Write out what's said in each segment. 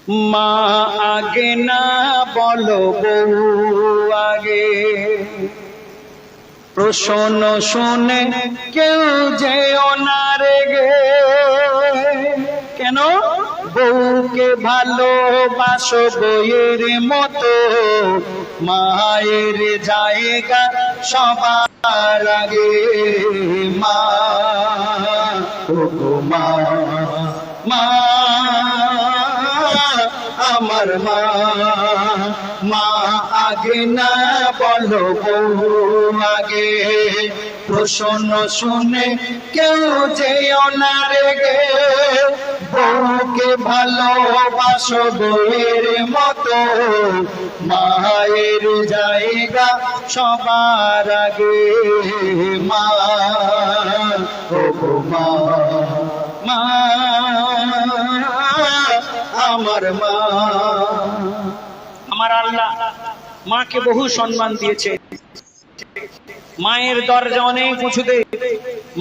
মা আগে না বলো বউ আগে, প্রশ্ন শুনে কেউ যেও না রেগে। কেন? বউকে ভালোবাসো বইয়ের মতো, মায়ের জায়গা সবার আগে। মা ও মা, মা আমার মা, মা আগে না বলো বউ আগে, প্রশ্ন শুনে কেউ যেও না রেগে। বউকে ভালোবাসো বউয়ের মতো, মায়ের জায়গা সবার আগে। মা ও মা, মা আমার মা। আমার আল্লাহ মাকে বহু সম্মান দিয়েছে। মায়ের দরজা অনেক উঁচুতে।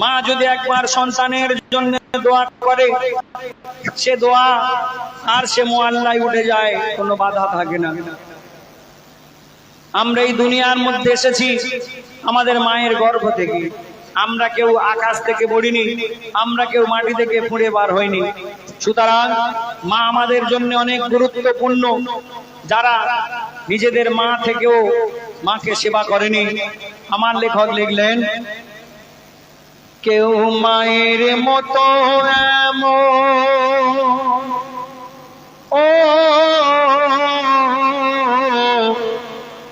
মা যদি একবার সন্তানের জন্য দোয়া করে, সে দোয়া আর সে মোয়াল্লায় উঠে যায়, কোনো বাধা থাকে না। আমরা এই দুনিয়ার মধ্যে এসেছি আমাদের মায়ের গর্ভ থেকে। আমরা কেউ আকাশ থেকে পড়িনি, আমরা কেউ মাটি থেকে ফুঁড়ে বার হইনি। সুতরাং মা আমাদের জন্য অনেক গুরুত্বপূর্ণ। যারা নিজেদের মা থেকেও মাকে সেবা করেনি, আমার লেখক লিখলেন, কেউ মায়ের মতো এমন, ও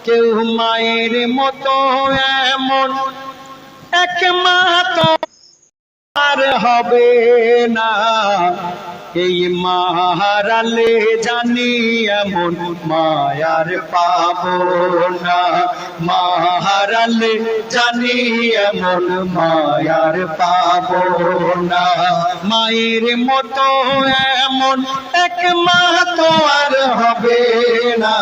কেউ মায়ের মতো এমন এক মা তো আর হবে না। এই মা হারালে জানি এমন মায়ার পাবো না। মা হারালে জানি এমন মায়ার পাবো না। মায়ের মতো এমন এক মা তো আর হবে না।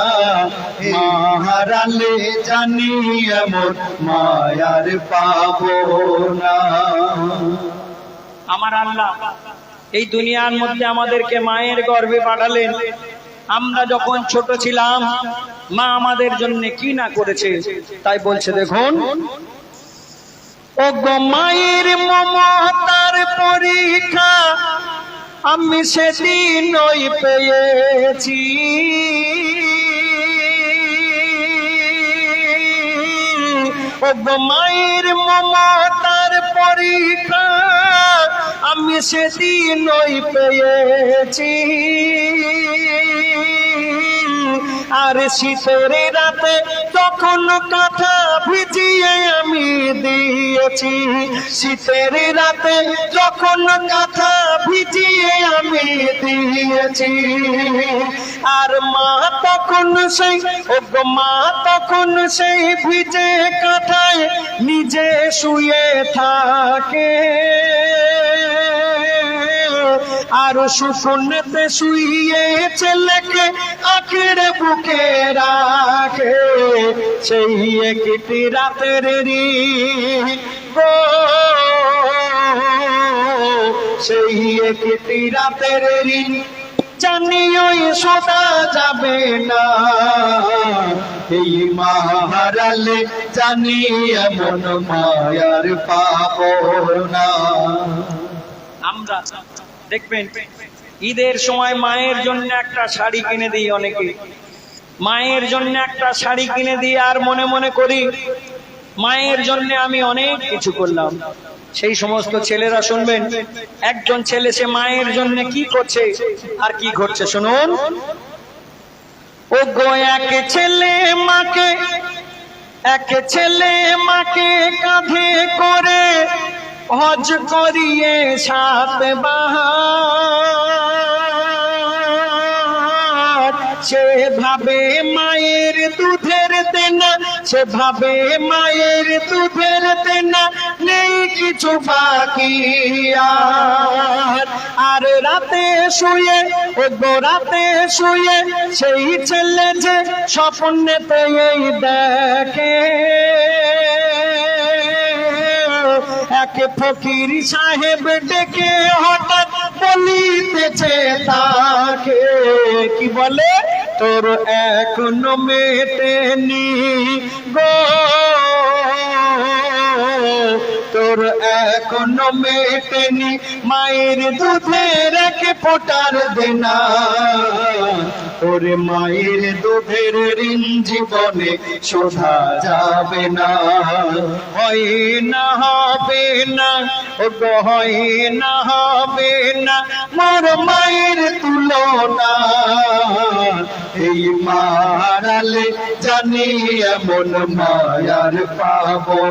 মা হারালে জানি এমন মায়ার পাবো না। আমার আল্লাহ এই দুনিয়ার মধ্যে আমাদেরকে মায়ের গর্ভে পাঠালেন। আমরা যখন ছোট ছিলাম মা আমাদের জন্য কি না করেছে, তাই বলছে দেখুন, ও গো মায়ের মমতার পরীক্ষা আমি সেদিনই পেয়েছি। ও গো মায়ের মমতার পরীক্ষা আমি সেদিনই পেয়েছি। আর শীতের রাতে তখন কাঁথা ভিজিয়ে আমি দিয়েছি। শীতের রাতে যখন কাঁথা ভিজিয়ে আমি দিয়েছি। আর মা তখন সেই, ও গো মা তখন সেই ভিজে কাঁথায় নিজে শুয়ে থাকে। আর শুশুনেতে শুইয়ে ছেলেকে আখের বুকে রাখে। সেই একটি রাতের গো, সেই একটি রাতের জানি ওই শোনা যাবে না। এই মা হারালে জানি এমন মায়ার পাবো না। আমরা দেখবেন ঈদের সময় মায়ের জন্য একটা শাড়ি কিনে দিই অনেকে। মায়ের জন্য একটা শাড়ি কিনে দিই আর মনে মনে করি মায়ের জন্য আমি অনেক কিছু করলাম। সেই সমস্ত ছেলেরা শুনবেন, একজন ছেলে সে মায়ের জন্য কি করছে আর কি ঘটছে শুনুন। ও গো এক ছেলে মাকে কাঁধে করে হজ করিয়ে 7 বার। সেভাবে মায়ের দুধের দেনা, সেভাবে মায়ের দুধের দেনা নেই কিছু বাকি। আর রাতে শুয়ে, ও গো রাতে শুয়ে সেই ছেলে যে স্বপ্নেতে এই দেখে, এক ফকির সাহেব ডেকে হঠাৎ বলিতেছে তাকে, কি কি বলে তোর এখনো মেটেনি গো, তোর এখনো মেটেনি মায়ের দুধের এক ফোঁটার দেনা, ওরে মায়ের দুধের ঋণ জীবনে শোধা যাবে না। হয় না হবে না ও গো, হয় না হবে না মোর মায়ের তুলনা, এই মারালে জানি এমন মায়ার পাবো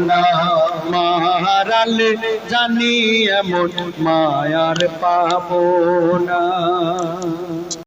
না, মারালে জানি এমন মায়ার পাবো না।